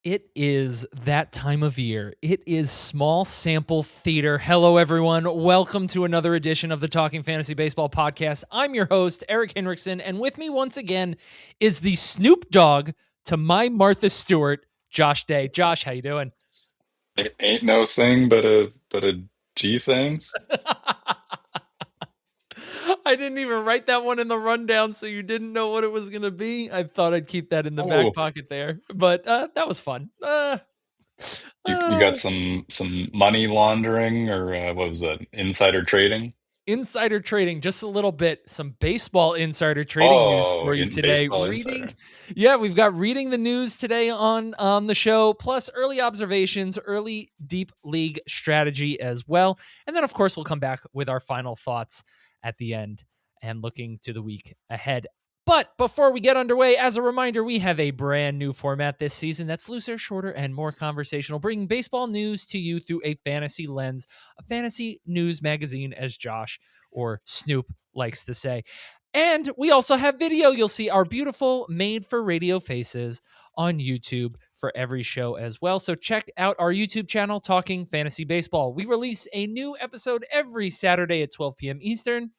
It is that time of year. It is small sample theater. Hello, everyone. Welcome to another edition of the Talking Fantasy Baseball podcast. I'm your host, Erik Henriksen, and with me once again is the Snoop Dogg to my Martha Stewart, Josh Day. Josh, how you doing? It ain't no thing but a G thing. I didn't even write that one in the rundown, so you didn't know what it was going to be. I thought I'd keep that in the back Oh, pocket there, but that was fun. you Uh, got some money laundering or what was that? Insider trading? Insider trading, just a little bit. Some baseball insider trading news Oh, for you in today. baseball insider. Yeah, we've got reading the news today on the show, plus early observations, early deep league strategy as well. And then, of course, we'll come back with our final thoughts at the end and looking to the week ahead. But before we get underway, as a reminder, we have a brand new format this season that's looser, shorter, and more conversational, bringing baseball news to you through a fantasy lens, a fantasy news magazine, as Josh or Snoop likes to say. And we also have video. You'll see our beautiful made for radio faces on YouTube for every show as well. So check out our YouTube channel, Talking Fantasy Baseball. We release a new episode every Saturday at 12 p.m. Eastern.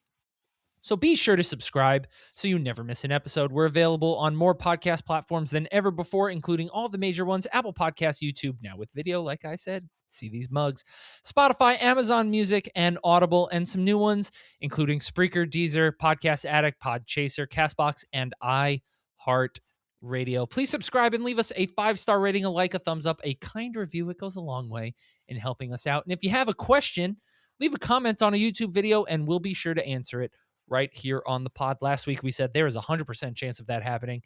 So be sure to subscribe so you never miss an episode. We're available on more podcast platforms than ever before, including all the major ones: Apple Podcasts, YouTube, now with video, like I said. See these mugs. Spotify, Amazon Music, and Audible, and some new ones, including Spreaker, Deezer, Podcast Addict, Podchaser, Castbox, and iHeart Radio. Please subscribe and leave us a 5-star rating, a like, a thumbs up, a kind review. It goes a long way in helping us out. And if you have a question, leave a comment on a YouTube video, and we'll be sure to answer it right here on the pod. Last week we said there is a 100% chance of that happening,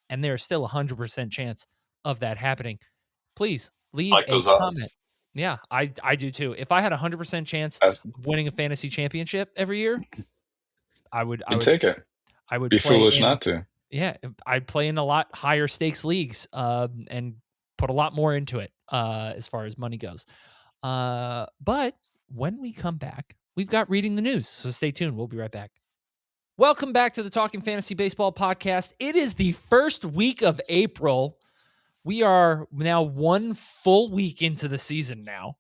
and there is still a 100% chance of that happening. Please I leave like a those comment. odds. Yeah, I do too. If I had a 100% chance That's, of winning a fantasy championship every year, I would I you'd would take it. I would Be play foolish in not to. yeah, I'd play in a lot higher stakes leagues and put a lot more into it as far as money goes. But when we come back, we've got reading the news. So stay tuned. We'll be right back. Welcome back to the Talking Fantasy Baseball podcast. It is the first week of April. We are now one full week into the season now.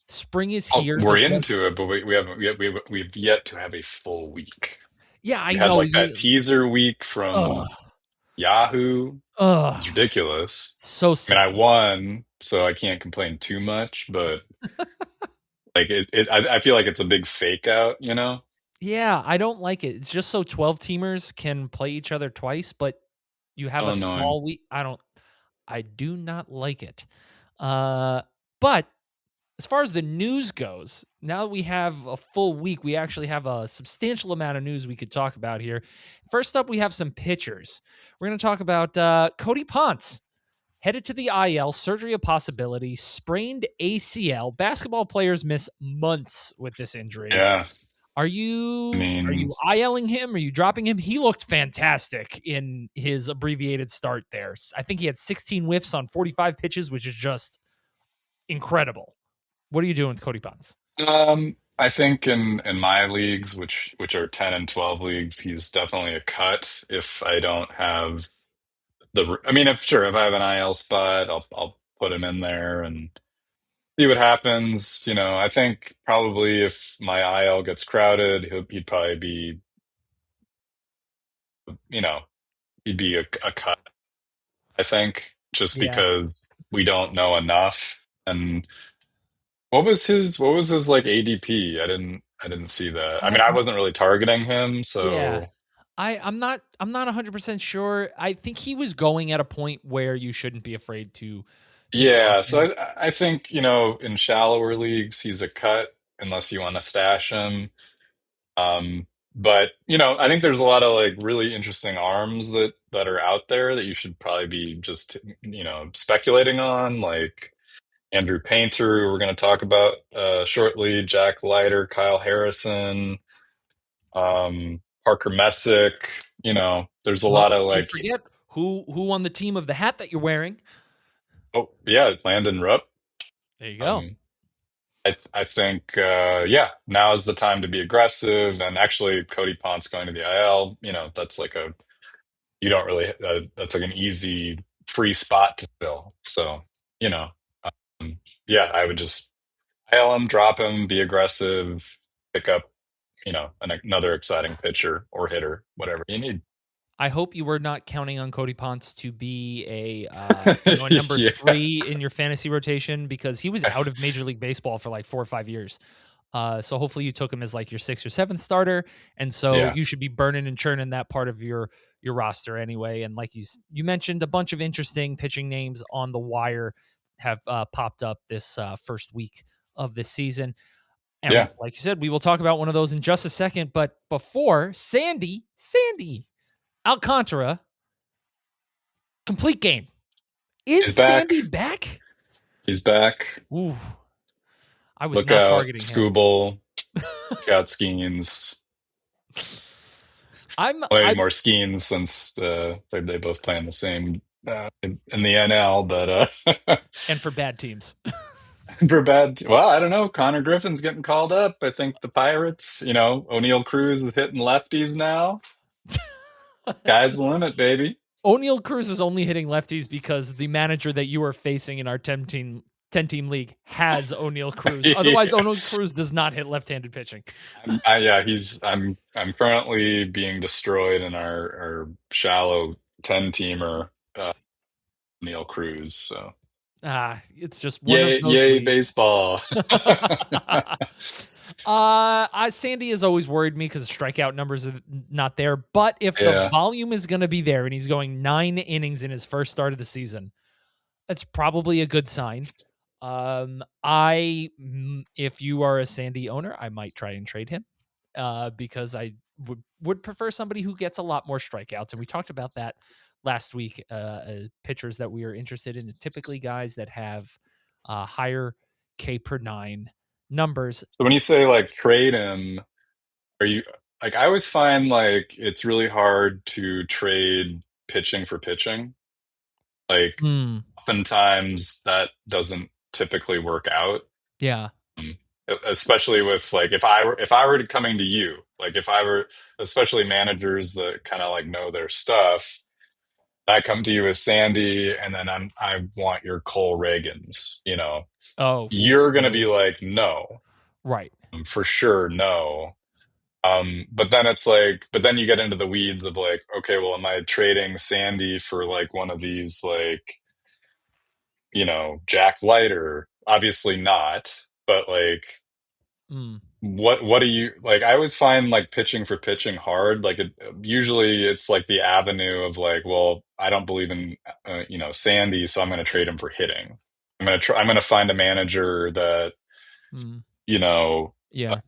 Spring is Oh, here. we're into it, but we haven't we've yet to have a full week. Yeah, I We had know. like that teaser week from Ugh, Yahoo. It's ugh, ridiculous. so I mean, I silly. won, so I can't complain too much, but like I feel like it's a big fake out, you know? Yeah, I don't like it. It's just so 12 teamers can play each other twice, but you have So a annoying. small week. I do not like it. But as far as the news goes, now that we have a full week, we actually have a substantial amount of news we could talk about here. First up, we have some pitchers. We're going to talk about Cody Ponce, headed to the IL, surgery a possibility, sprained ACL. Basketball players miss months with this injury. Yeah. Are I you are mean, you ILing him? Are you dropping him? He looked fantastic in his abbreviated start there. I think he had 16 whiffs on 45 pitches, which is just incredible. What are you doing with Cody Ponce? I think in my leagues, which are 10 and 12 leagues, he's definitely a cut if I don't have I mean, if I have an IL spot, I'll put him in there and see what happens. You know, I think probably if my IL gets crowded, he'd probably be, you know, he'd be a cut, I think, just Yeah. because we don't know enough. And what was his like ADP? I didn't see that. I mean, I I wasn't really targeting him, yeah. so I'm not 100% sure. I think he was going at a point where you shouldn't be afraid to drop yeah. So him. I think, in shallower leagues, he's a cut unless you want to stash him. But I think there's a lot of like really interesting arms that are out there that you should probably be just speculating on, like Andrew Painter, who we're going to talk about shortly, Jack Leiter, Kyle Harrison, Parker Messick. There's a Well, lot of you like, forget who on the team of the hat that you're wearing. oh yeah, Landon Rupp. There you go. Um, I think now is the time to be aggressive. And actually, Cody Ponce going to the IL, that's like a you don't really that's like an easy free spot to fill. So, you know, um, yeah, I would just hail him, drop him, be aggressive, pick up, another exciting pitcher or hitter, whatever you need. I hope you were not counting on Cody Ponce to be a number Yeah. 3 in your fantasy rotation because he was out of Major League Baseball for like 4 or 5 years. So hopefully you took him as like your 6th or 7th starter, and so Yeah. you should be burning and churning that part of your roster anyway. And like you mentioned, a bunch of interesting pitching names on the wire have popped up this first week of this season. And Yeah. like you said, we will talk about one of those in just a second. But before Sandy Alcantara, complete game. Is He's back. Sandy back? He's back. Ooh, I was Look not out, targeting him. Scooble. Look out, Skeens. I'm Way I more Skeens since they both play in the same in the NL, but and for bad teams. for bad. Well, I don't know. Konnor Griffin's getting called up. I think the Pirates. O'Neill Cruz is hitting lefties now. Sky's the limit, baby. O'Neill Cruz is only hitting lefties because the manager that you are facing in our 10 team league has O'Neill Cruz. Otherwise, Yeah. O'Neill Cruz does not hit left-handed pitching. Yeah, I'm currently being destroyed in our shallow 10-teamer O'Neill Cruz. So It's just one of yay, those yay, leagues. baseball. Sandy has always worried me because the strikeout numbers are not there. But if the Yeah. volume is going to be there and he's going 9 innings in his first start of the season, that's probably a good sign. If you are a Sandy owner, I might try and trade him because I would prefer somebody who gets a lot more strikeouts. And we talked about that last week. Pitchers that we are interested in, typically guys that have higher K per 9 numbers. So when you say like trade him, are you like I always find like it's really hard to trade pitching for pitching. Like Hmm. oftentimes that doesn't typically work out. Yeah. Um, Especially with like if I were to coming to you, like if I were especially managers that kind of like know their stuff, I come to you with Sandy and then I want your Cole Reagans, Oh, oof, you're gonna be no. like, no, Right. for sure, no. But then it's like, but then you get into the weeds of like, okay, well, am I trading Sandy for like one of these like, Jack Leiter? Obviously not, but like, Mm. what do you like? I always find like pitching for pitching hard. Like usually it's like the avenue of like, well, I don't believe in Sandy, so I'm going to trade him for hitting. I'm going to find a manager that Mm. you know Yeah.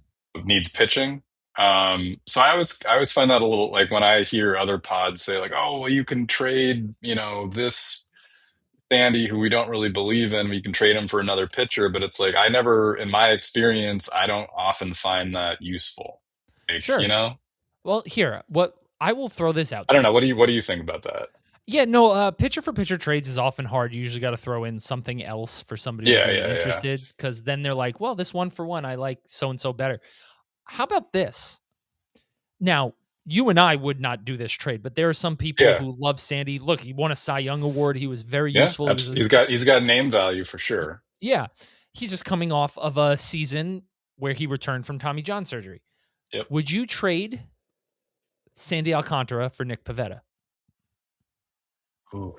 needs pitching. So I always find that a little like when I hear other pods say like, oh, well, you can trade, this Sandy who we don't really believe in, we can trade him for another pitcher, but it's like I never, in my experience, I don't often find that useful. Like, Sure. Well, here, what I will throw this out I to don't know. you. What do you think about that? Yeah, no, pitcher for pitcher trades is often hard. You usually got to throw in something else for somebody to Yeah, be yeah, yeah. interested because then they're like, well, this one for one, I like so and so better. How about this? Now, you and I would not do this trade, but there are some people Yeah. who love Sandy. Look, he won a Cy Young award. He was very Yeah. useful. He was, He's got name value for sure. yeah, he's just coming off of a season where he returned from Tommy John surgery. Yep. Would you trade Sandy Alcantara for Nick Pivetta? Ooh.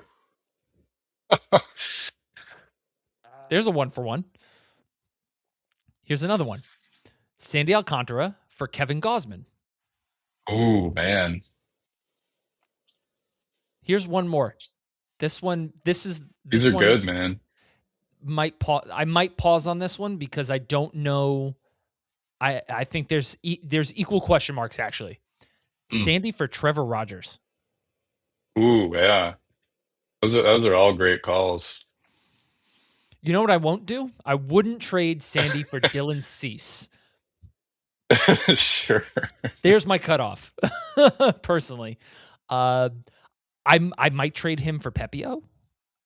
There's a one for one. Here's another one. Sandy Alcantara for Kevin Gausman. Ooh, man. Here's one more. This one These are good, man. I might pause on this one because I don't know. I think there's equal question marks actually. Mm. Sandy for Trevor Rogers. Ooh, yeah. Those are all great calls. You know what I won't do? I wouldn't trade Sandy for Dylan Cease. Sure. There's my cutoff. Personally, I might trade him for Pepio.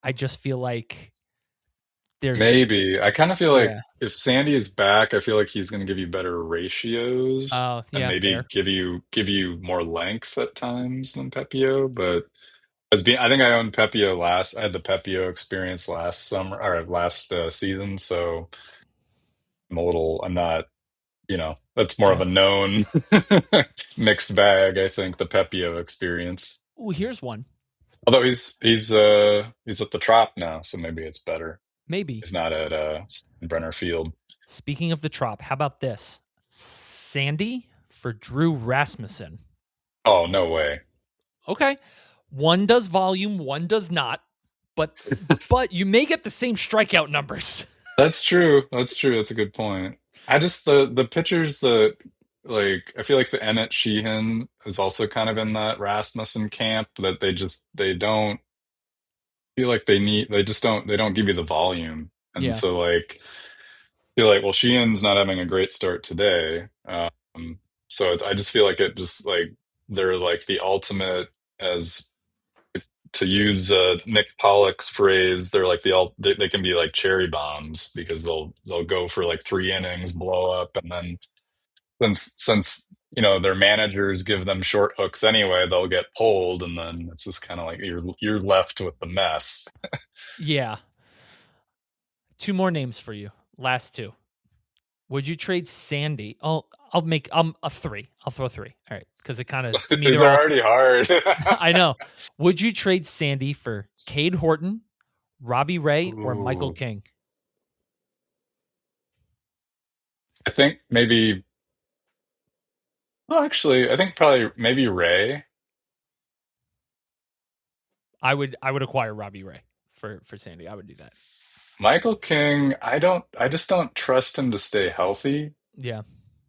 I just feel like there's Maybe. I kind of feel like yeah. if Sandy is back, I feel like he's going to give you better ratios Oh and yeah, maybe fair. give you more length at times than Pepio, but I think I owned Pepio last. I had the Pepio experience last summer or last season, so I'm not, that's more of Yeah. a known mixed bag, I think, the Pepio experience. Oh, here's one. Although he's at the Trop now, so maybe it's better. Maybe. He's not at Brenner Field. Speaking of the trop, how about this? Sandy for Drew Rasmussen. Oh, no way. Okay. One does volume, one does not, but you may get the same strikeout numbers. That's true. That's true. That's a good point. I just the pitchers that like I feel like the Emmett Sheehan is also kind of in that Rasmussen camp that they don't feel like they don't give you the volume. And Yeah. so like feel like well Sheehan's not having a great start today. So I just feel like it just like they're like the ultimate as to use Nick Pollock's phrase, they're like they can be like cherry bombs because they'll go for like 3 innings, blow up, and then since their managers give them short hooks anyway, they'll get pulled, and then it's just kind of like you're left with the mess. Yeah. Two more names for you. Last two. Would you trade Sandy? I'll make a three. I'll throw three. All right, because it kind of to me These they're are all. already hard. I know. Would you trade Sandy for Cade Horton, Robbie Ray, or Michael Ooh. King? I think maybe. Well, actually, I think probably maybe Ray. I would acquire Robbie Ray for Sandy. I would do that. Michael King, I just don't trust him to stay healthy. Yeah.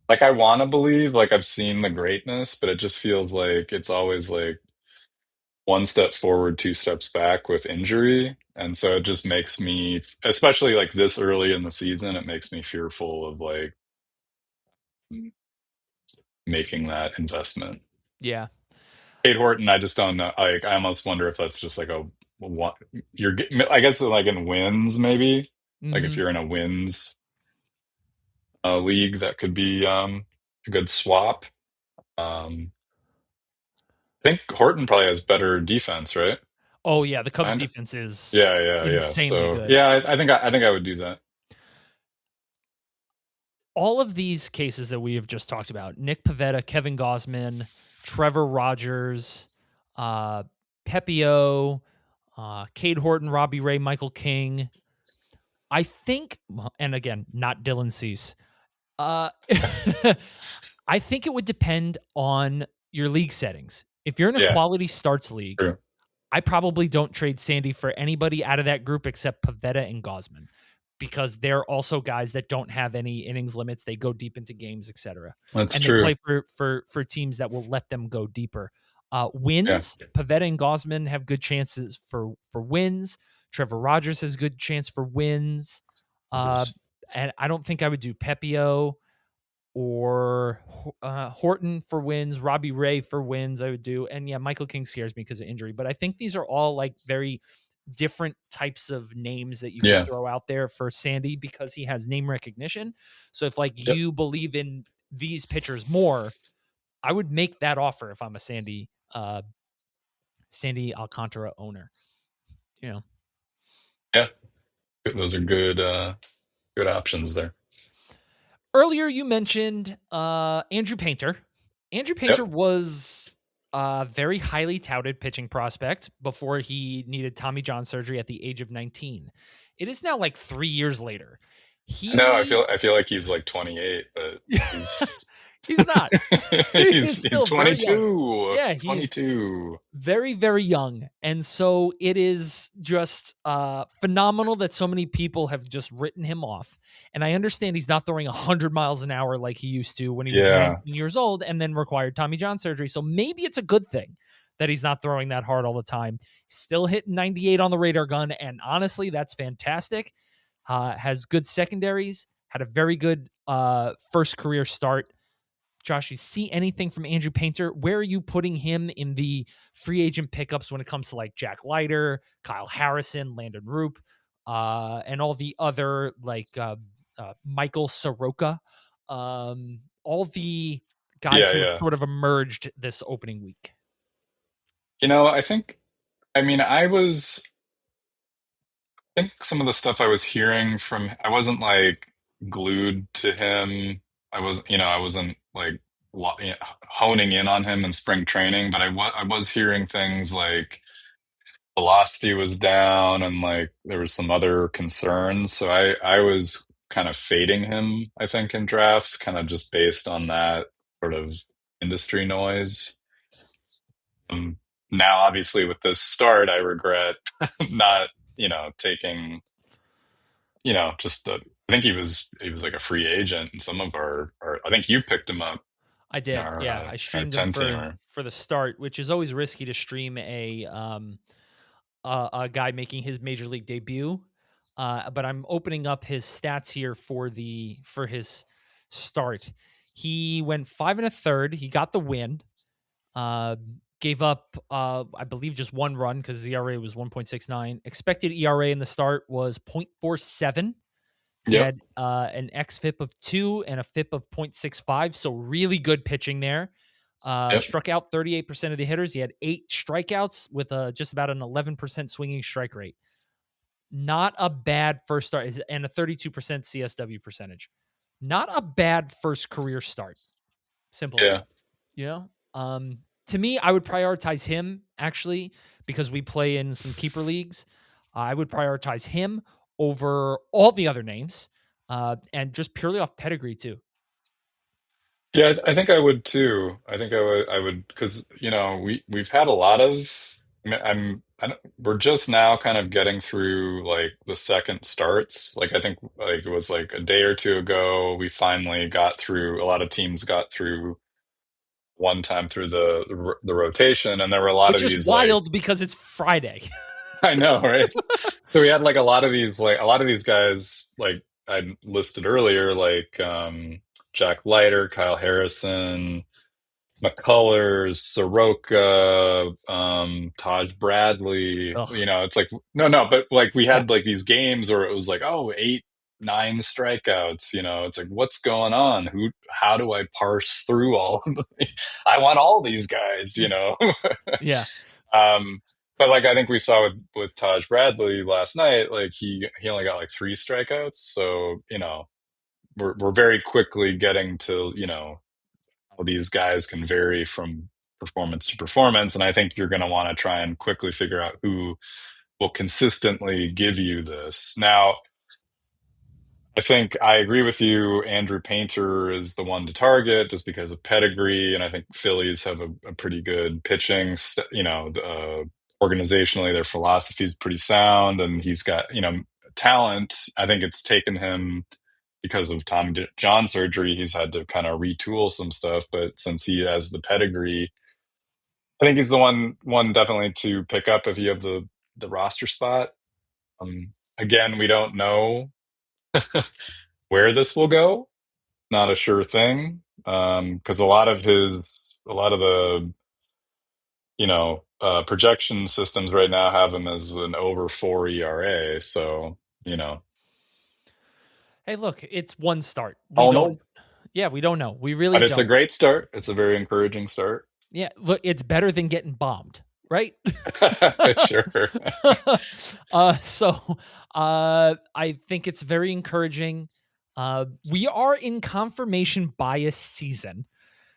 Like I want to believe like I've seen the greatness, but it just feels like it's always like one step forward, two steps back with injury. And so it just makes me, especially like this early in the season, it makes me fearful of like making that investment. Yeah. Kate Horton, I just don't know. Like I almost wonder if that's just like a one I guess like in wins maybe. Like if Mhm. you're in a wins league, that could be a good swap. Um, I think Horton probably has better defense, right? Oh yeah, the Cubs And defense is yeah. insanely So good. yeah, I think I would do that. All of these cases that we have just talked about, Nick Pivetta, Kevin Gosman, Trevor Rogers, uh, Pepio, Cade Horton, Robbie Ray, Michael King. I think, and again, not Dylan Cease. Uh, I think it would depend on your league settings. If you're in a Yeah, quality starts league, true. I probably don't trade Sandy for anybody out of that group except Pavetta and Gosman because they're also guys that don't have any innings limits. They go deep into games, etc. That's And they true. play for teams that will let them go deeper. Yeah. Wins, Pavetta and Gosman have good chances for wins. Trevor Rogers has good chance for wins. Uh, and I don't think I would do Pepio or Horton for wins, Robbie Ray for wins. I would do, and yeah, Michael King scares me because of injury. But I think these are all like very different types of names that you could Yeah. throw out there for Sandy because he has name recognition. So if like Yep. you believe in these pitchers more, I would make that offer if I'm a Sandy Alcantara owner. You know, Yeah. Those are good options there. earlier you mentioned Andrew Painter. Andrew Painter Yep. was a very highly touted pitching prospect before he needed Tommy John surgery at the age of 19. It is now like 3 years later. I know. He I feel like he's like 28, but he's he's not. He is he's still very young. 22. Yeah, he is 22. very, very young. And so it is just phenomenal that so many people have just written him off. And I understand he's not throwing 100 miles an hour like he used to when he was Yeah. 19 years old and then required Tommy John surgery. So maybe it's a good thing that he's not throwing that hard all the time. Still hitting 98 on the radar gun. And honestly, that's fantastic. Has good secondaries, had a very good first career start. Josh, you see anything from Andrew Painter? Where are you putting him in the free agent pickups when it comes to like Jack Leiter, Kyle Harrison, Landon Roop, and all the other like Michael Soroka, all the guys Yeah, who have yeah. sort of emerged this opening week? I think. I mean, I think some of the stuff I was hearing from, I wasn't like glued to him. I wasn't like honing in on him in spring training, but I was hearing things like velocity was down and like there was some other concerns. So I was kind of fading him, I think, in drafts, kind of just based on that sort of industry noise. Um, Now, obviously, with this start, I regret not, taking, just I think he was like a free agent in some of our I think you picked him up I in did. our Yeah, uh, I our streamed him 10 for teamer. the start, which is always risky to stream a guy making his major league debut. But I'm opening up his stats here for his start. He went 5 1/3. He got the win. Uh, Gave up, I believe, just one run because his ERA was 1.69. Expected ERA in the start was 0.47. He Yep. had an xFIP of 2 and a FIP of 0.65. So really good pitching there. Yep. Struck out 38% of the hitters. He had 8 strikeouts with just about an 11% swinging strike rate. Not a bad first start, and a 32% CSW percentage. Not a bad first career start. Simple as Yeah. that. You know? To me, I would prioritize him actually because we play in some keeper leagues. I would prioritize him over all the other names, and just purely off pedigree too. Yeah, I think I would too. I think I would because we've had a lot of. I mean, I don't, we're just now kind of getting through like the second starts. Like I think like it was like a day or two ago we finally got through. A lot of teams got through one time through the rotation, and there were a lot of Which is these like wild because it's Friday. I know, right? So we had like a lot of these guys like I listed earlier, like Jack Leiter, Kyle Harrison. McCullers, Soroka, Taj Bradley. Ugh. It's like no, but like we Yeah. had like these games where it was like, oh, 8, 9 strikeouts. It's like, what's going on? How do I parse through all of them? I want all these guys. Yeah. Um, but like I think we saw with Taj Bradley last night, like he only got like 3 strikeouts. So, we're very quickly getting to, how these guys can vary from performance to performance. And I think you're going to want to try and quickly figure out who will consistently give you this. Now, I think I agree with you. Andrew Painter is the one to target just because of pedigree. And I think Phillies have a pretty good pitching, organizationally, their philosophy is pretty sound. And he's got, talent. I think it's taken him because of Tommy John surgery, he's had to kind of retool some stuff. But since he has the pedigree, I think he's the one definitely to pick up if you have the roster spot. Again, we don't know where this will go. Not a sure thing. Because a lot of the projection systems right now have him as an over 4 ERA. So Hey, look, it's one start. We oh don't. no, Yeah, we don't know. We really but it's a don't. great start. It's a very encouraging start. Yeah, look, it's better than getting bombed, right? Sure. So I think it's very encouraging. We are in confirmation bias season.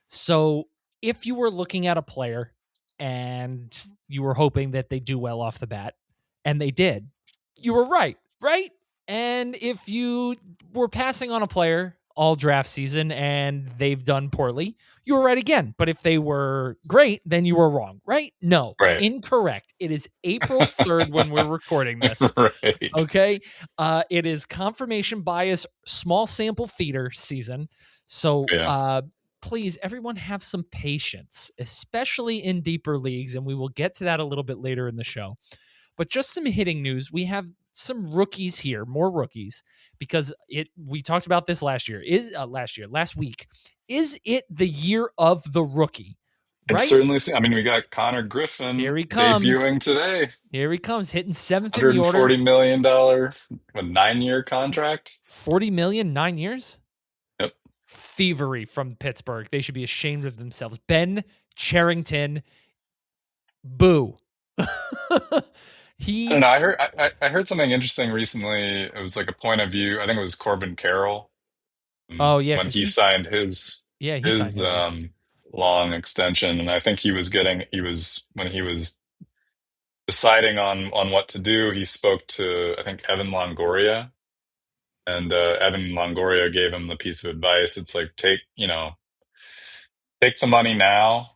So if you were looking at a player and you were hoping that they do well off the bat, and they did, you were right, right? And if you were passing on a player all draft season and they've done poorly, you were right again. But if they were great, then you were wrong, right? No, Right. incorrect. It is April 3rd when we're recording this. Right. Okay. It is confirmation bias, small sample feeder season. So Yeah. please, everyone have some patience, especially in deeper leagues. And we will get to that a little bit later in the show. But just some hitting news. We have some rookies here, more rookies, because we talked about this last week. Is it the year of the rookie? I'd Right? certainly say, I mean, we got Konnor Here Griffin he comes. debuting today. Here he comes, hitting seventh in the order. $140 million, a 9-year contract. 40 million, 9 years. Yep. Thievery from Pittsburgh. They should be ashamed of themselves. Ben Charrington, boo. I don't he know. I heard something interesting recently. It was like a point of view. I think it was Corbin Carroll Oh yeah, when because he signed his he signed his his, yeah. long extension, and I think he was when he was deciding on what to do. He spoke to I think Evan Longoria, and Evan Longoria gave him the piece of advice. It's like take the money now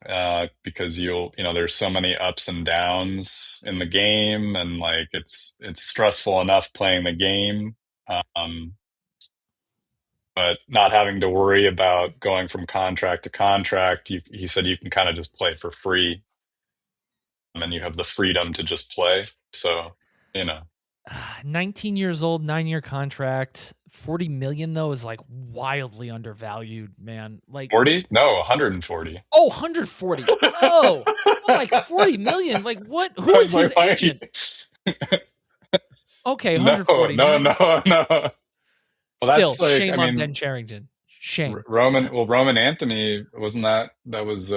because there's so many ups and downs in the game, and like it's stressful enough playing the game, um, but not having to worry about going from contract to contract. He said you can kind of just play for free, and you have the freedom to just play. So, you know, 19 years old, 9-year contract, 40 million though is like wildly undervalued, man. Like 40? No, 140. oh, 140. Oh, I'm like 40 million. Like what? I Who is was his like, why? agent? Okay, No, 140. no, Nine. no, no. Well, Still, that's like, I shame on Ben mean, Charrington. Shame. Roman Anthony, wasn't that was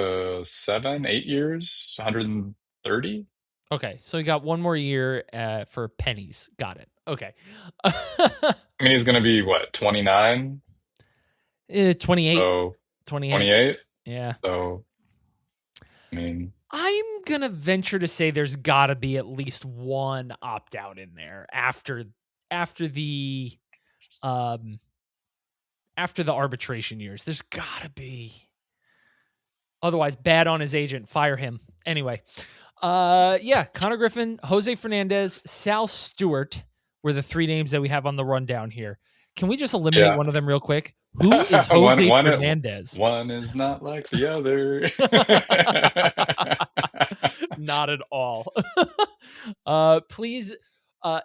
7, 8 years, 130? Okay, so you got one more year for pennies. Got it. Okay. I mean, he's going to be what, 29? 28. So 28. 28? Yeah. So, I mean, I'm gonna venture to say there's got to be at least one opt out in there after the um after the arbitration years. There's got to be. Otherwise, bad on his agent. Fire him. Anyway, yeah, Konnor Griffin, Jose Fernandez, Sal Stewart were the three names that we have on the rundown here. Can we just eliminate yeah. one of them real quick? Who is One, Jose one, Fernandez? one is not like the other. Not at all. Please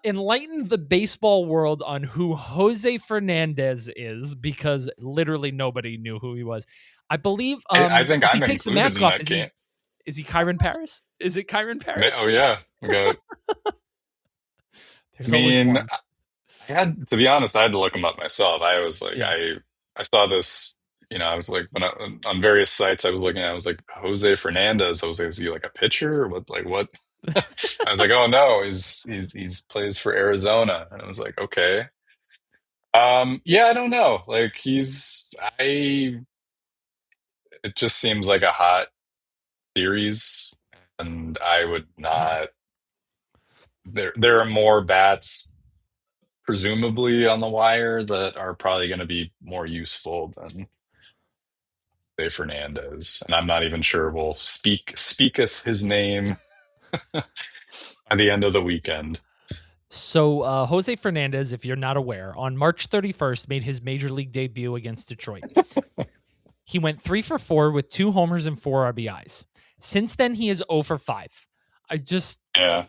enlighten the baseball world on who Jose Fernandez is, because literally nobody knew who he was. I believe I think if he I'm takes the included mask in off, that game. is he Kyron Paris? Is it Kyron Paris? Oh yeah, we got. I There's always mean, one. I had to be honest. I had to look him up myself. I was like, Yeah. I saw this. I was like, on various sites I was looking at, I was like, Jose Fernandez. I was like, is he like a pitcher or what? Like what? I was like, oh no, he's plays for Arizona, and I was like, okay. Yeah, I don't know. Like it just seems like a hot series, and I would not. There are more bats presumably on the wire that are probably going to be more useful than say Fernandez, and I'm not even sure we'll speaketh his name by the end of the weekend. So Jose Fernandez, if you're not aware, on March 31st made his major league debut against Detroit. He went 3 for 4 with 2 homers and 4 RBIs. Since then, he is 0 for 5. Yeah.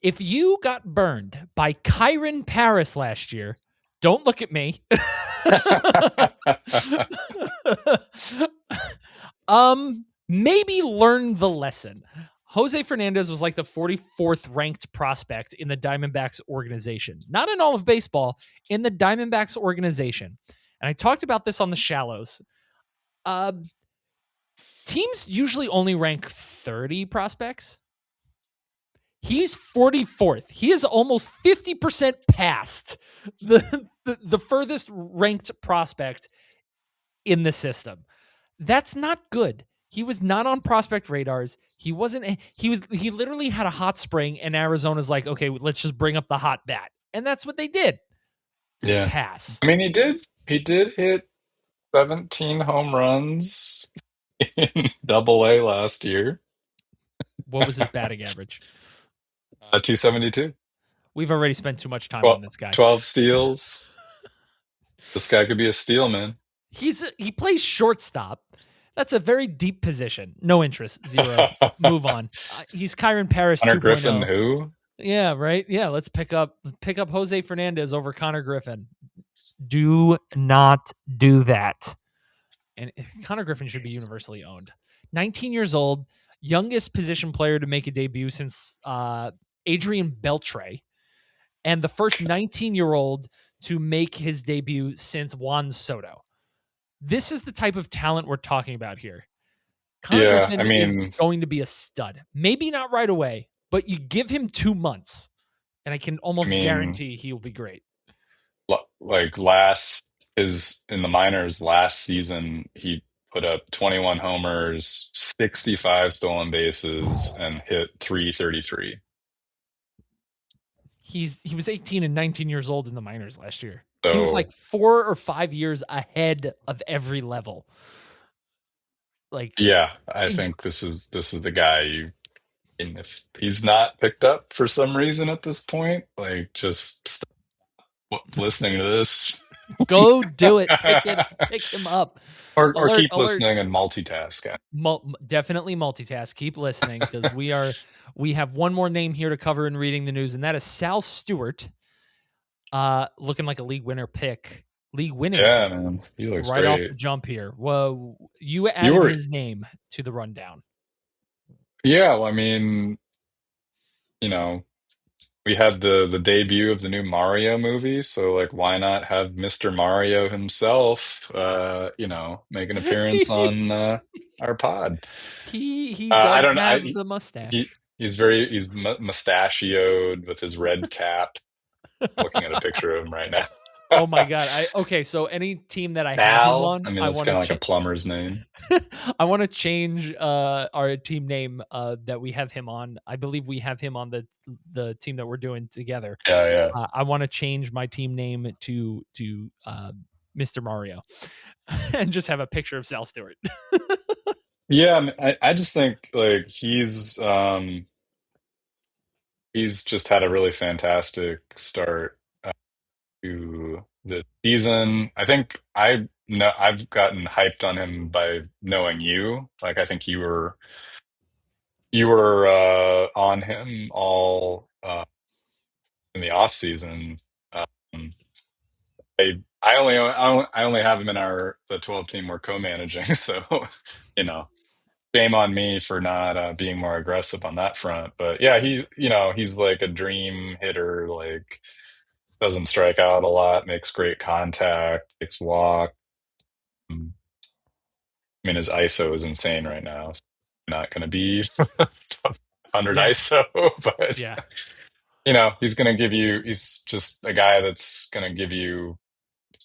If you got burned by Kyron Paris last year, don't look at me. Maybe learn the lesson. Jose Fernandez was like the 44th ranked prospect in the Diamondbacks organization. Not in all of baseball, in the Diamondbacks organization. And I talked about this on the Shallows. Teams usually only rank 30 prospects. He's 44th. He is almost 50% past the furthest ranked prospect in the system. That's not good. He was not on prospect radars. He literally had a hot spring, and Arizona's like, okay, let's just bring up the hot bat. And that's what they did. Yeah. Pass. I mean, he did hit 17 home runs in Double-A last year. What was his batting average? 272. We've already spent too much time Well, on this guy. 12 steals. This guy could be a steal, man. He plays shortstop. That's a very deep position. No interest. 0. Move on. He's Kyron Paris Konnor 2.0. Griffin, who? Yeah, right. Yeah, let's pick up Jose Fernandez over Konnor Griffin. Do not do that. And Konnor Griffin should be universally owned. 19 years old, youngest position player to make a debut since Adrian Beltre, and the first 19-year-old to make his debut since Juan Soto. This is the type of talent we're talking about here. Konnor Yeah, I Griffin is mean, going to be a stud. Maybe not right away, but you give him 2 months, and I can I almost mean, guarantee he will be great. like last is in the minors last season, he put up 21 homers, 65 stolen bases, and hit 333. He was 18 and 19 years old in the minors last year. He was like So 4 or 5 years ahead of every level. Like, yeah, I think this is the guy you. And if he's not picked up for some reason at this point, like just stop listening to this. go do it. Pick him up. Or Alert, keep alert. listening and multitask. Definitely multitask. Keep listening because we have one more name here to cover in reading the news, and that is Sal Stewart, looking like a league winning Yeah, pick, man, he looks right off the great. jump here. Whoa, you You added were, his name to the rundown. yeah. Well, I mean, you know, we had the debut of the new Mario movie, so like, why not have Mr. Mario himself, make an appearance on our pod? He I does don't know. have the He mustache. he's mustachioed with his red cap. I'm looking at a picture of him right now. Oh my god. Okay, so any team that I have him Sal. on, I mean, I that's want to kind of like a change. plumber's name. I want to change our team name that we have him on. I believe we have him on the team that we're doing together. Yeah, yeah, I want to change my team name to Mr. Mario and just have a picture of Sal Stewart. yeah. I just think like he's just had a really fantastic start to the season. I think I know I've gotten hyped on him by knowing you. Like I think you were on him all in the off season. Um, I only have him in the 12 team we're co-managing, so you know, shame on me for not being more aggressive on that front. But yeah, he's like a dream hitter, like doesn't strike out a lot, makes great contact, takes walk. I mean, his ISO is insane right now. It's not going to be 100 Yeah. ISO, but Yeah. he's going to give you. He's just a guy that's going to give you.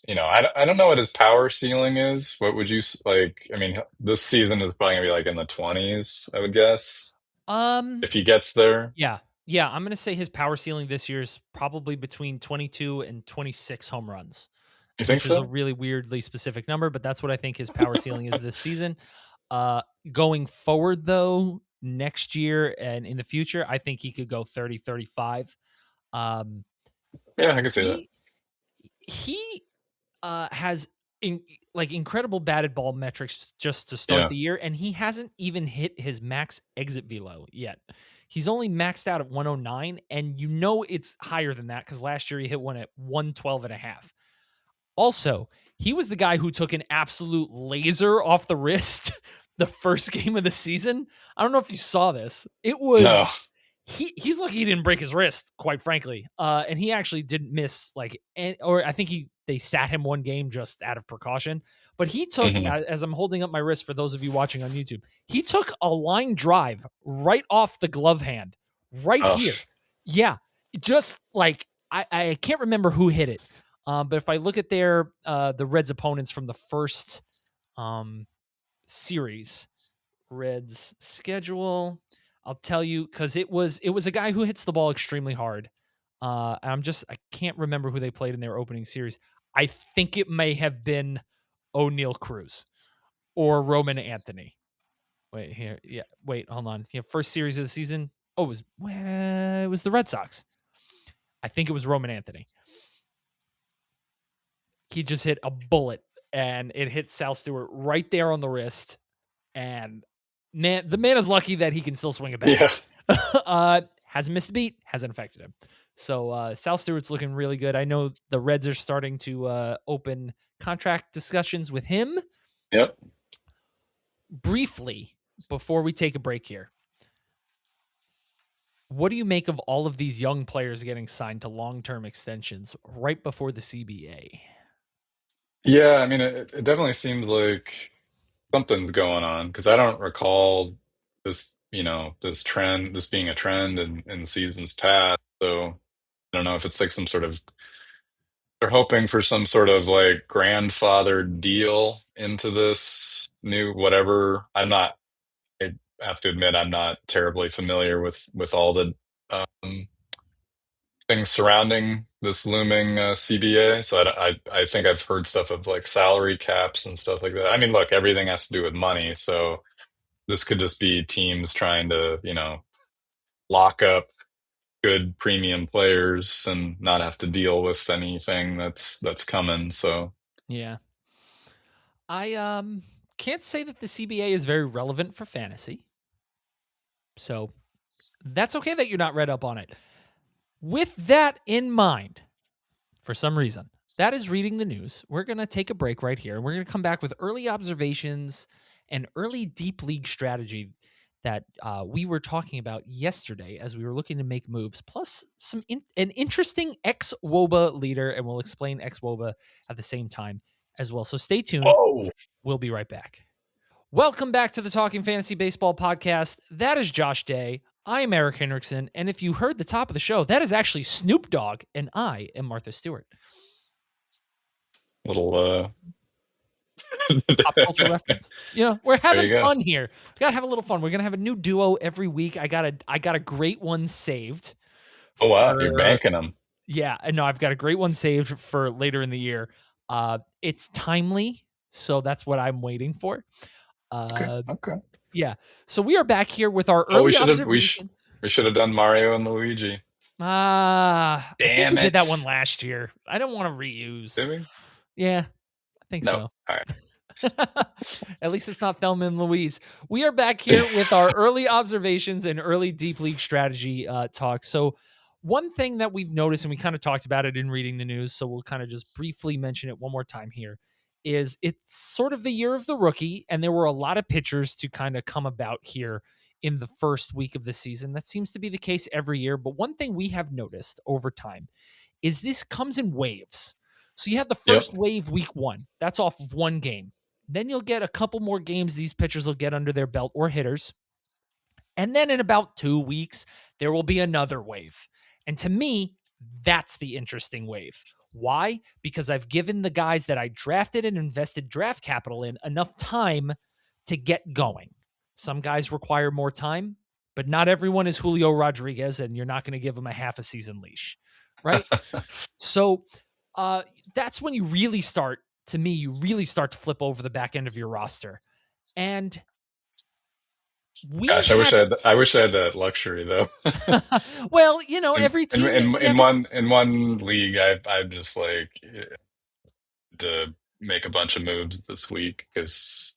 I don't know what his power ceiling is. What would you like? I mean, this season is probably gonna be like in the 20s, I would guess, Um if he gets there. yeah. Yeah, I'm going to say his power ceiling this year is probably between 22 and 26 home runs, You think which is a so? really weirdly specific number, but that's what I think his power ceiling is this season. Uh, Going forward, though, next year and in the future, I think he could go 30, 35. Um, Yeah, I can see that. he he has incredible batted ball metrics just to start Yeah. the year, and he hasn't even hit his max exit velo yet. He's only maxed out at 109, and it's higher than that because last year he hit one at 112 and a half. Also, he was the guy who took an absolute laser off the wrist the first game of the season. I don't know if you saw this. It No. was he's lucky he didn't break his wrist, quite frankly. And he actually didn't miss or I think they sat him one game just out of precaution. But he took, Hmm. as I'm holding up my wrist for those of you watching on YouTube, he took a line drive right off the glove hand, right Oh, here. Yeah, just like I can't remember who hit it. But if I look at the Reds opponents from the first series, Reds schedule, I'll tell you because it was a guy who hits the ball extremely hard. I can't remember who they played in their opening series. I think it may have been O'Neal Cruz or Roman Anthony. Wait here, yeah. Wait, hold on. Yeah, first series of the season. Oh, it was the Red Sox. I think it was Roman Anthony. He just hit a bullet and it hit Sal Stewart right there on the wrist. And the man is lucky that he can still swing a bat. yeah. Hasn't missed a beat, hasn't affected him. So Sal Stewart's looking really good. I know the Reds are starting to open contract discussions with him. Yep. Briefly, before we take a break here, what do you make of all of these young players getting signed to long-term extensions right before the CBA? Yeah, I mean, it definitely seems like something's going on because I don't recall this, this trend, this being a trend in seasons past. So I don't know if it's like some sort of they're hoping for some sort of like grandfather deal into this new whatever. I have to admit I'm not terribly familiar with all the um, things surrounding this looming CBA. So I think I've heard stuff of like salary caps and stuff like that. I mean, look, everything has to do with money. So this could just be teams trying to, lock up good premium players and not have to deal with anything that's coming. So Yeah. I can't say that the CBA is very relevant for fantasy. So that's okay that you're not read up on it. With that in mind, for some reason, that is reading the news. We're going to take a break right here. We're going to come back with early observations and early deep league strategy that we were talking about yesterday as we were looking to make moves, plus an interesting ex-WOBA leader, and we'll explain ex-WOBA at the same time as well. So stay tuned. whoa. We'll be right back. Welcome back to the Talking Fantasy Baseball podcast. That is Josh Day. I am Eric Henriksen. And if you heard the top of the show, that is actually Snoop Dogg, and I am Martha Stewart. Little Pop culture reference. We're there having you go. fun here. We gotta have a little fun. We're gonna have a new duo every week. I got a great one saved. Oh wow, you're banking them. Yeah, no, I've got a great one saved for later in the year. It's timely, so that's what I'm waiting for. Okay, okay. Yeah. So we are back here with our Oh, early observations. we should have done Mario and Luigi. I think Damn we did that it. one last year. I don't want to reuse. Did we? Yeah, I think No. so. All right. At least it's not Thelma and Louise. We are back here with our early observations and early deep league strategy talk. So one thing that we've noticed, and we kind of talked about it in reading the news, so we'll kind of just briefly mention it one more time here, is it's sort of the year of the rookie, and there were a lot of pitchers to kind of come about here in the first week of the season. That seems to be the case every year. But one thing we have noticed over time is this comes in waves. So you have the first wave week one. That's off of one game. Then you'll get a couple more games these pitchers will get under their belt, or hitters. And then in about 2 weeks, there will be another wave. And to me, that's the interesting wave. Why? Because I've given the guys that I drafted and invested draft capital in enough time to get going. Some guys require more time, but not everyone is Julio Rodriguez, and you're not going to give them a half a season leash, right? So that's when you really start, to me, you really start to flip over the back end of your roster. And Gosh, I wish I had that luxury though. well, every team In one league, I'm just like to make a bunch of moves this week because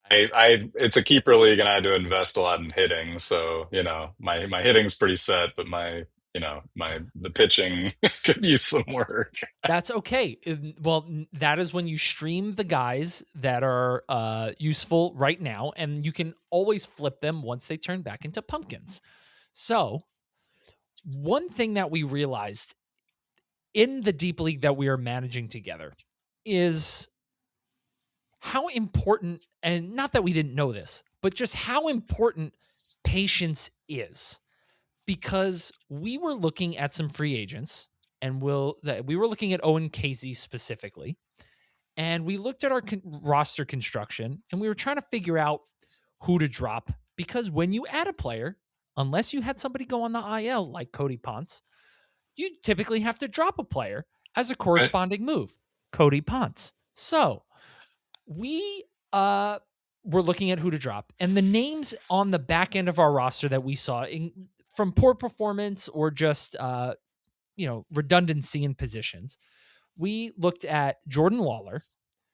I it's a keeper league and I had to invest a lot in hitting. So, my hitting's pretty set, but the pitching could use some work. That's okay. Well, that is when you stream the guys that are useful right now, and you can always flip them once they turn back into pumpkins. So one thing that we realized in the deep league that we are managing together is how important, and not that we didn't know this, but just how important patience is. Because we were looking at some free agents, and we were looking at Owen Casey specifically, and we looked at our roster construction, and we were trying to figure out who to drop. Because when you add a player, unless you had somebody go on the IL like Cody Ponce, you typically have to drop a player as a corresponding move. Cody Ponce. So we were looking at who to drop, and the names on the back end of our roster that we saw from poor performance or just redundancy in positions, we looked at Jordan Lawler,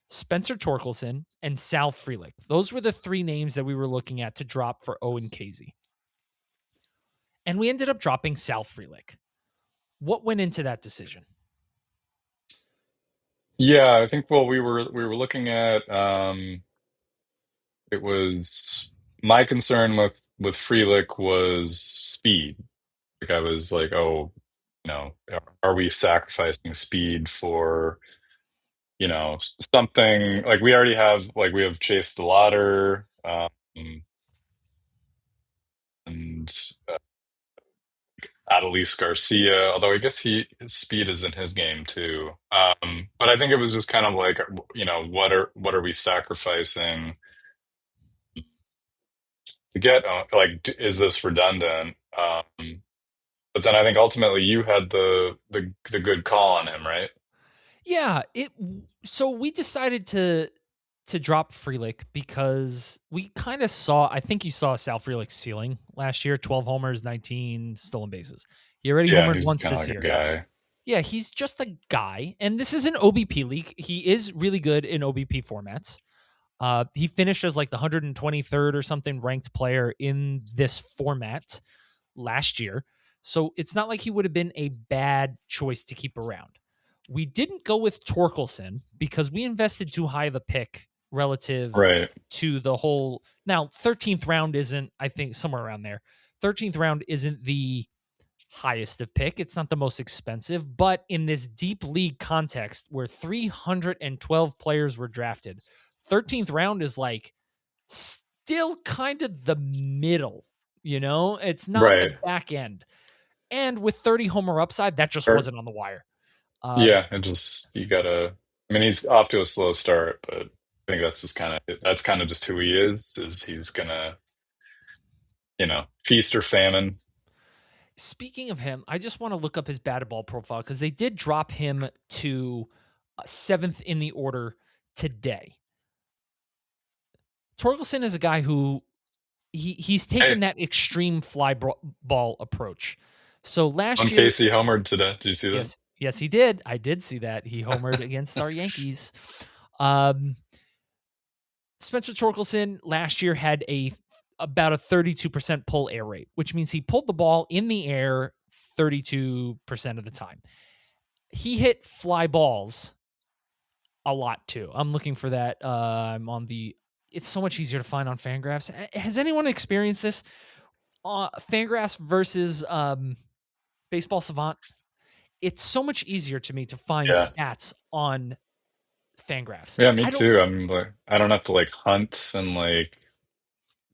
Spencer Torkelson, and Sal Frelick. Those were the three names that we were looking at to drop for Owen Casey. And we ended up dropping Sal Frelick. What went into that decision? Yeah, I think we were looking at it was my concern with Freelick was speed. Like I was like, oh, are we sacrificing speed for something like we already have, like we have Chase DeLauder, and Adelise Garcia, although I guess his speed is in his game too. But I think it was just kind of like, what are we sacrificing to get? Like, is this redundant? But then I think ultimately you had the good call on him, right? Yeah, so we decided to drop Frelick because we kind of saw, I think you saw Sal Frelick's ceiling last year, 12 homers, 19 stolen bases. He already Yeah, homered he's once kind of this like a year. guy. Yeah, he's just a guy, and this is an OBP league. He is really good in OBP formats. He finished as like the 123rd or something ranked player in this format last year. So it's not like he would have been a bad choice to keep around. We didn't go with Torkelson because we invested too high of a pick relative Right, to the whole. Now, 13th round isn't, I think, somewhere around there. 13th round isn't the highest of pick. It's not the most expensive, but in this deep league context where 312 players were drafted, 13th round is like still kind of the middle, it's not the right. back end. And with 30 homer upside, that just Or wasn't on the wire. Uh, yeah, it just you gotta. I mean, he's off to a slow start, but I think that's kind of just who he is. Is he's gonna, feast or famine. Speaking of him, I just want to look up his batted ball profile because they did drop him to seventh in the order today. Torkelson is a guy who he's Hey, taken that extreme fly ball approach. So last on year, Casey homered today. Did you see that? yes, he did. I did see that he homered against our Yankees. Um, Spencer Torkelson last year had about a 32% pull air rate, which means he pulled the ball in the air 32% of the time. He hit fly balls a lot too. I'm looking for that. I'm on the. It's so much easier to find on Fangraphs. Has anyone experienced this? Fangraphs versus Baseball Savant. It's so much easier to me to find Yeah, stats on Fangraphs. yeah, me I don't. too. I'm like, I don't have to like hunt and like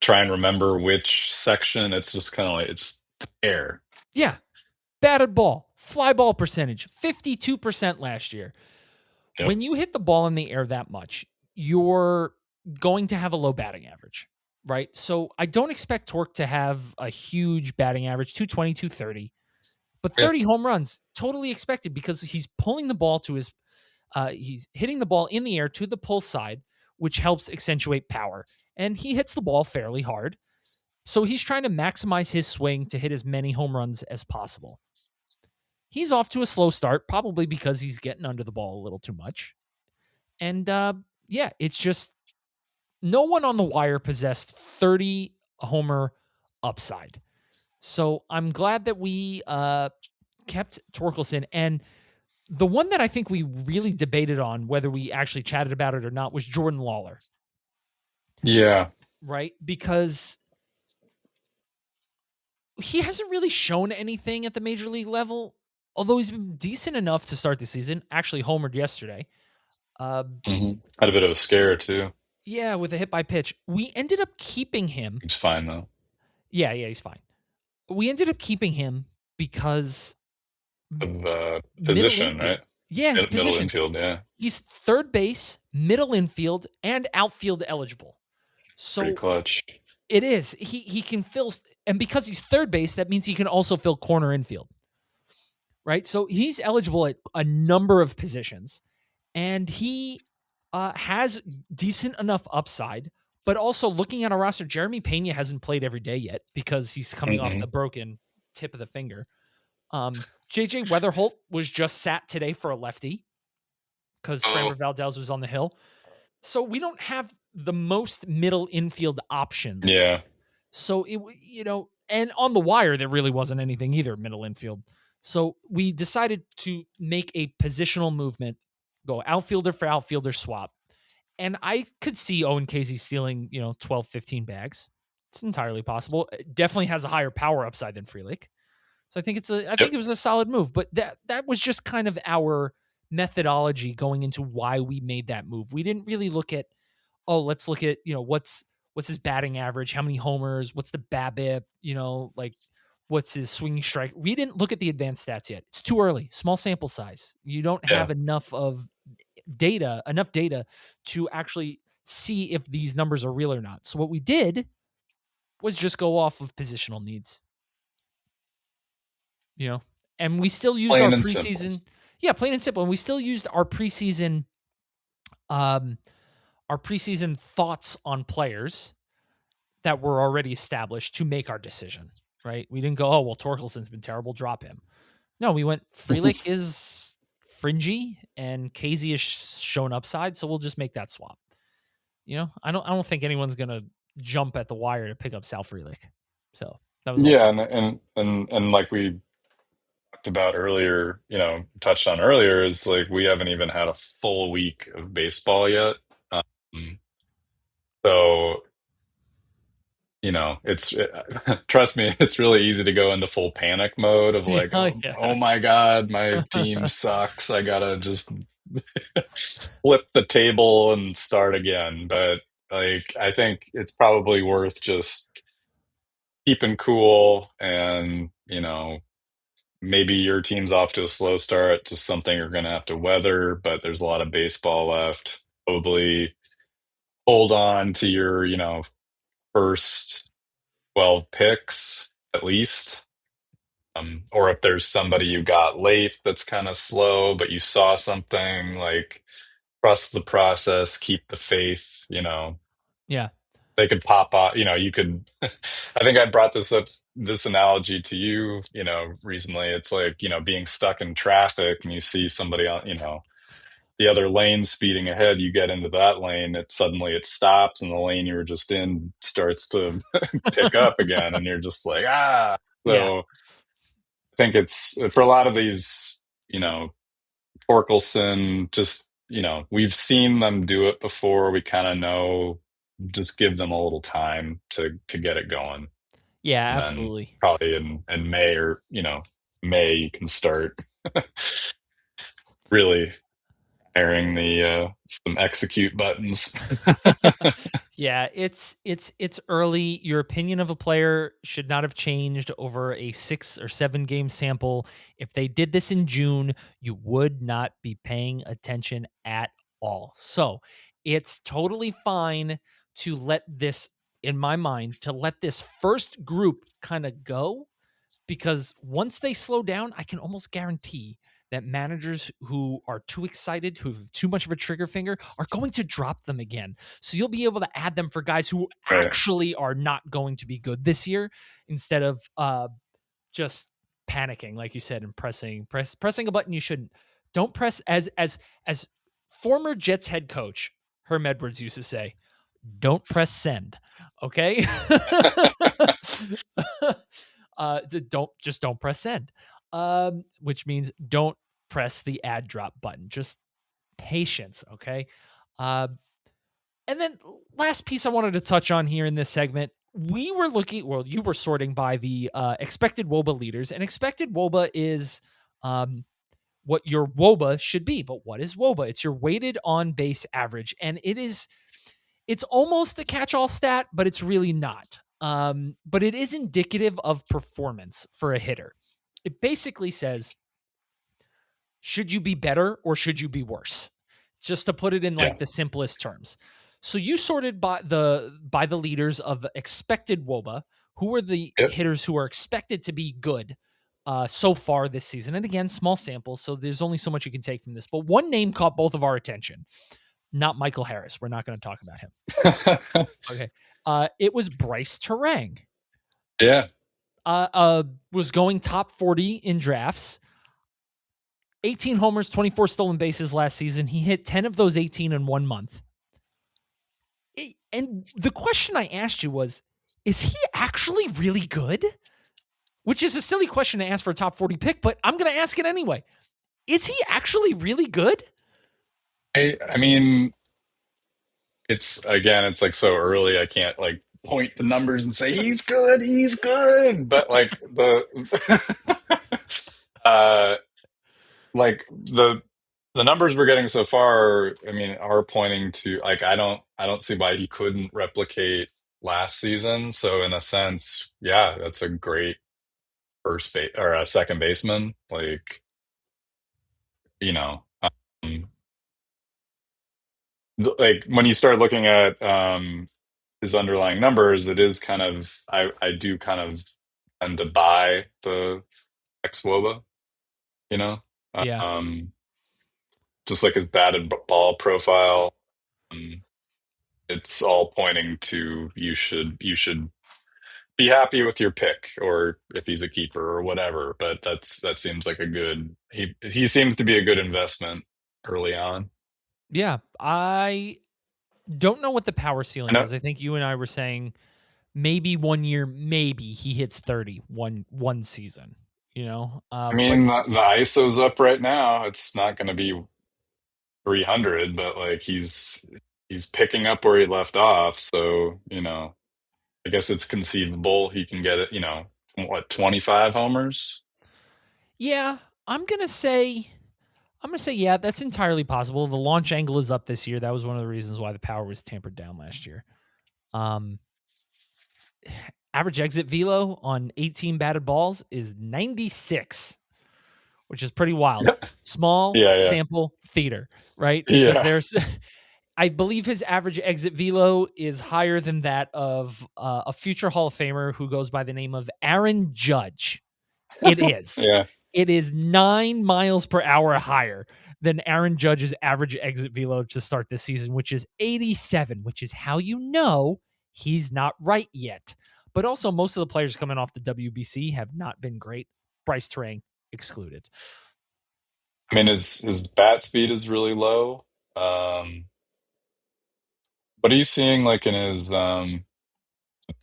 try and remember which section. It's just kind of like it's there. Yeah, batted ball, fly ball percentage, 52% last year. Yep. When you hit the ball in the air that much, you're going to have a low batting average, right? So I don't expect Torque to have a huge batting average, 220, 230, but Yeah. 30 home runs, totally expected because he's pulling the ball to his, he's hitting the ball in the air to the pull side, which helps accentuate power. And he hits the ball fairly hard. So he's trying to maximize his swing to hit as many home runs as possible. He's off to a slow start, probably because he's getting under the ball a little too much. And yeah, it's just no one on the wire possessed 30 homer upside. So I'm glad that we kept Torkelson. And the one that I think we really debated on whether we actually chatted about it or not was Jordan Lawler, Yeah. right? Because he hasn't really shown anything at the major league level, although he's been decent enough to start the season. Actually, homered yesterday. Uh, Had a bit of a scare too. yeah, with a hit by pitch. We ended up keeping him. He's fine though. Yeah, he's fine. We ended up keeping him because Of middle position, infield. right? Yeah, his Middle position. infield, yeah. He's third base, middle infield, and outfield eligible. Pretty So clutch. it is. He can fill, and because he's third base, that means he can also fill corner infield. Right? So he's eligible at a number of positions, and he has decent enough upside. But also looking at our roster, Jeremy Pena hasn't played every day yet because he's coming off Hmm. the broken tip of the finger. JJ Weatherholt was just sat today for a lefty because Oh, Framber Valdez was on the hill. So we don't have the most middle infield options. yeah. So and on the wire, there really wasn't anything either middle infield. So we decided to make a positional movement, go outfielder for outfielder swap. And I could see Owen Casey stealing, 12, 15 bags. It's entirely possible. It definitely has a higher power upside than Frelick. So I think I Yep. think it was a solid move, but that was just kind of our methodology going into why we made that move. We didn't really look at, oh, let's look at, what's his batting average, how many homers, what's the BABIP, like what's his swinging strike. We didn't look at the advanced stats yet. It's too early, small sample size. You don't Yeah. have enough data to actually see if these numbers are real or not. So what we did was just go off of positional needs, and we still used our Plain and simple. preseason. Yeah, plain and simple. And we still used um, our preseason thoughts on players that were already established to make our decision, right? We didn't go, oh, well, Torkelson's been terrible, drop him. No, we went, Frelick is fringy and Casey has shown upside, so we'll just make that swap. I don't think anyone's gonna jump at the wire to pick up Sal Frelick. So that was also Yeah, and like we talked about earlier, touched on earlier, is like we haven't even had a full week of baseball yet. So, it's trust me, it's really easy to go into full panic mode of like, oh oh my God, my team sucks. I gotta just flip the table and start again. But like, I think it's probably worth just keeping cool and, maybe your team's off to a slow start, just something you're going to have to weather, but there's a lot of baseball left. Probably hold on to your, first 12 picks at least. Or if there's somebody you got late that's kind of slow, but you saw something, like trust the process, keep the faith, yeah. they could pop up, you could, I think I brought this analogy to you, recently. It's like, being stuck in traffic and you see somebody on, the other lane speeding ahead, you get into that lane, it stops and the lane you were just in starts to pick up again. And you're just like, ah. Yeah. So I think it's for a lot of these, Torkelson, just, we've seen them do it before. We kind of know, just give them a little time to get it going. Yeah, And then absolutely. probably in May or, May, you can start really airing some execute buttons. Yeah, it's early. Your opinion of a player should not have changed over a 6 or 7 game sample. If they did this in June, you would not be paying attention at all. So, it's totally fine to let this, in my mind, to let this first group kind of go, because once they slow down, I can almost guarantee that managers who are too excited, who have too much of a trigger finger, are going to drop them again. So you'll be able to add them for guys who Right. actually are not going to be good this year, instead of just panicking, like you said, and pressing a button you shouldn't. Don't press, as former Jets head coach Herm Edwards used to say, don't press send. Okay. Don't press send. Which means don't press the add drop button. Just patience. Okay. And then last piece I wanted to touch on here in this segment, we were looking, well, you were sorting by the expected WOBA leaders, and expected WOBA is what your WOBA should be. But what is WOBA? It's your weighted on base average, and it's almost a catch-all stat, but it's really not. But it is indicative of performance for a hitter. It basically says, should you be better or should you be worse? Just to put it in like Yeah. the simplest terms. So you sorted by the leaders of expected WOBA, who are the Yep. hitters who are expected to be good so far this season. And again, small samples, so there's only so much you can take from this. But one name caught both of our attention. Not Michael Harris. We're not going to talk about him. Okay. It was Bryce Terang. Yeah. Was going top 40 in drafts. 18 homers, 24 stolen bases last season. He hit 10 of those 18 in 1 month. And the question I asked you was, is he actually really good? Which is a silly question to ask for a top 40 pick, but I'm going to ask it anyway. Is he actually really good? I mean, it's like so early. I can't like point to numbers and say he's good. But like uh, like the numbers we're getting so far, I mean, are pointing to like I don't see why he couldn't replicate last season. So in a sense, yeah, that's a great first base or a second baseman. Like, you know, like when you start looking at his underlying numbers, it is kind of I do kind of tend to buy the ex Woba, you know, Yeah. um, just like his batted ball profile. Um, it's all pointing to you should be happy with your pick, or if he's a keeper or whatever. But that seems like a good he seems to be a good investment early on. Yeah. I don't know what the power I ceiling know. is. I think you and I were saying maybe one year, maybe he hits 30 one season, you know? I But mean, the ISO's up right now. It's not going to be 300, but like he's picking up where he left off. So, I guess it's conceivable he can get it, what, 25 homers? yeah, I'm going to say yeah, that's entirely possible. The launch angle is up this year. That was one of the reasons why the power was tampered down last year. Um Average exit velo on 18 batted balls is 96, which is pretty wild. Yeah, Small yeah, yeah. sample theater, right? Because Yeah. there's I believe his average exit velo is higher than that of a future Hall of Famer who goes by the name of Aaron Judge. It is. Yeah. It is 9 miles per hour higher than Aaron Judge's average exit velo to start this season, which is 87, which is how you know he's not right yet. But also, most of the players coming off the WBC have not been great, Bryce Terang excluded. I mean, his bat speed is really low. Um, what are you seeing like in his the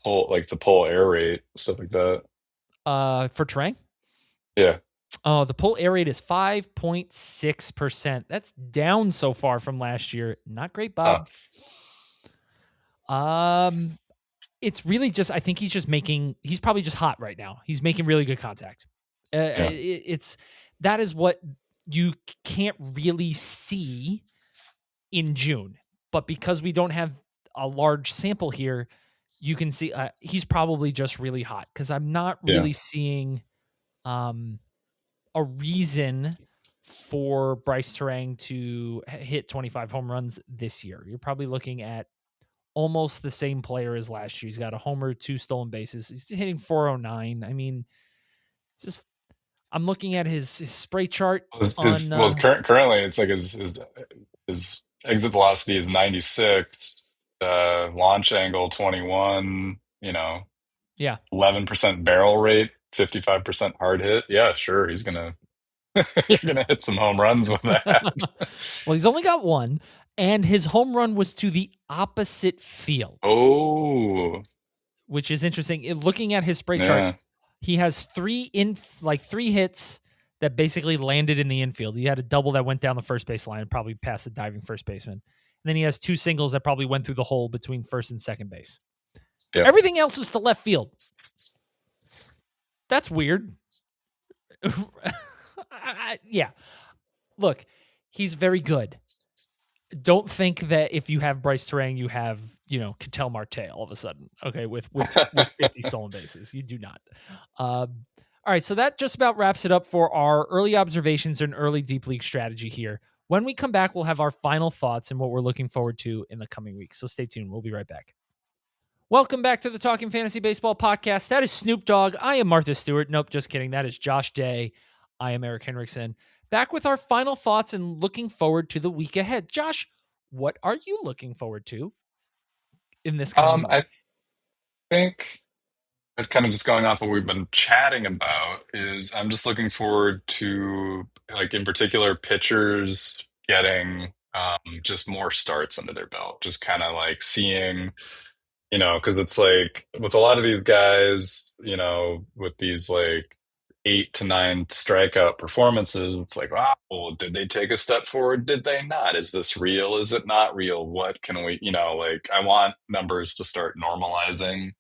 pull air rate, stuff like that? For Terang, Yeah. oh, the pull air rate is 5.6%. That's down so far from last year. Not great, Huh. Bob. Um, it's really just I think he's probably just hot right now. He's making really good contact. Yeah. It's that is what you can't really see in June, but because we don't have a large sample here, you can see he's probably just really hot because I'm not Yeah. really seeing um, a reason for Bryce Terang to hit 25 home runs this year. You're probably looking at almost the same player as last year. He's got a homer, 2 stolen bases. He's hitting 409. I mean, just I'm looking at his spray chart His on well, currently it's like his exit velocity is 96, launch angle 21, yeah. 11% barrel rate, 55% hard hit. Yeah, sure, he's gonna you're gonna hit some home runs with that. Well, he's only got one, and his home run was to the opposite field, Oh, which is interesting. Looking at his spray chart, yeah, he has three hits that basically landed in the infield. He had a double that went down the first base line, probably past the diving first baseman. And then he has 2 singles that probably went through the hole between first and second base. yeah. Everything else is to left field. That's weird. Yeah. Look, he's very good. Don't think that if you have Bryce Terang, you have, Ketel Marte all of a sudden, okay, with 50 stolen bases. You do not. All right, so that just about wraps it up for our early observations and early deep league strategy here. When we come back, we'll have our final thoughts and what we're looking forward to in the coming weeks. So stay tuned. We'll be right back. Welcome back to the Talking Fantasy Baseball podcast. That is Snoop Dogg. I am Martha Stewart. Nope, just kidding. That is Josh Day. I am Eric Henriksen. Back with our final thoughts and looking forward to the week ahead. Josh, what are you looking forward to in this coming week? I think, kind of just going off what we've been chatting about, is I'm just looking forward to, like, in particular, pitchers getting just more starts under their belt, just kind of like seeing, because it's like with a lot of these guys, with these like 8 to 9 strikeout performances, it's like, wow, well, did they take a step forward? Did they not? Is this real? Is it not real? What can we, like, I want numbers to start normalizing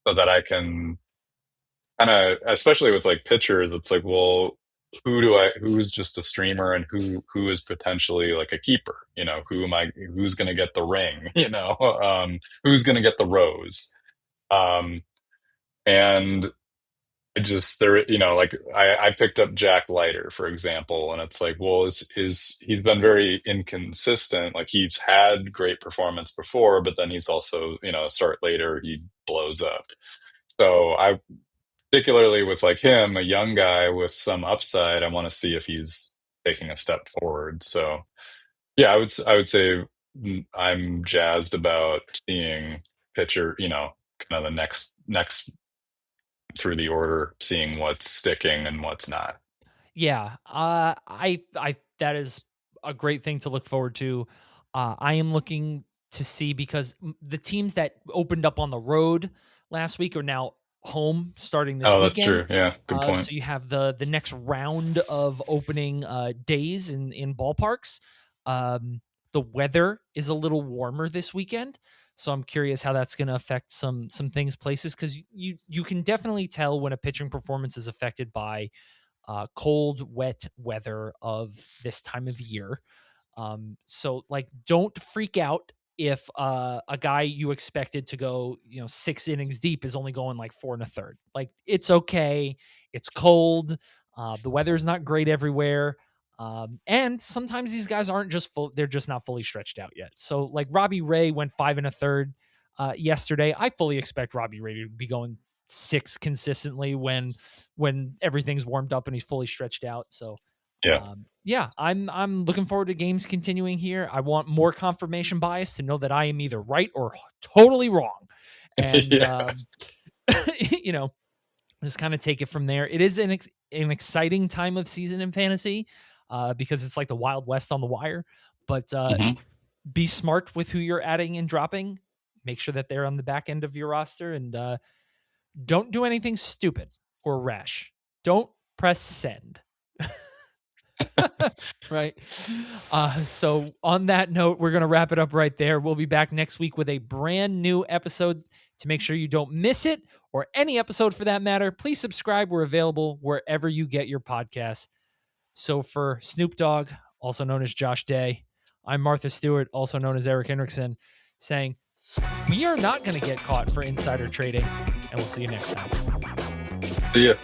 so that I can kind of, especially with like pitchers, it's like, well, who's just a streamer and who is potentially like a keeper, who's going to get the ring, who's going to get the rose. Um, and it just there, like I picked up Jack Leiter, for example, and it's like, well, is he's been very inconsistent. Like he's had great performance before, but then he's also, start later, he blows up. So I particularly with like him, a young guy with some upside, I want to see if he's taking a step forward. So yeah, I would say I'm jazzed about seeing pitcher, kind of the next through the order, seeing what's sticking and what's not. Yeah, I that is a great thing to look forward to. I am looking to see because the teams that opened up on the road last week are now home starting this Oh, that's weekend. true. Yeah, good point. So you have the next round of opening days in ballparks. The weather is a little warmer this weekend, so I'm curious how that's going to affect some things places because you can definitely tell when a pitching performance is affected by cold, wet weather of this time of year. So like, don't freak out if a guy you expected to go, 6 innings deep is only going like 4 1/3. Like, it's okay. It's cold. The weather is not great everywhere. And sometimes these guys aren't just full, they're just not fully stretched out yet. So like Robbie Ray went 5 1/3 yesterday. I fully expect Robbie Ray to be going 6 consistently when everything's warmed up and he's fully stretched out. So Yeah. yeah, I'm looking forward to games continuing here. I want more confirmation bias to know that I am either right or totally wrong. And Yeah. you know, just kind of take it from there. It is an exciting time of season in fantasy because it's like the Wild West on the wire. But Hmm. be smart with who you're adding and dropping. Make sure that they're on the back end of your roster and don't do anything stupid or rash. Don't press send. Right. So on that note, we're going to wrap it up right there. We'll be back next week with a brand new episode. To make sure you don't miss it or any episode for that matter, please subscribe. We're available wherever you get your podcasts. So for Snoop Dogg, also known as Josh Day, I'm Martha Stewart, also known as Erik Henriksen, saying we are not going to get caught for insider trading, and we'll see you next time. See ya.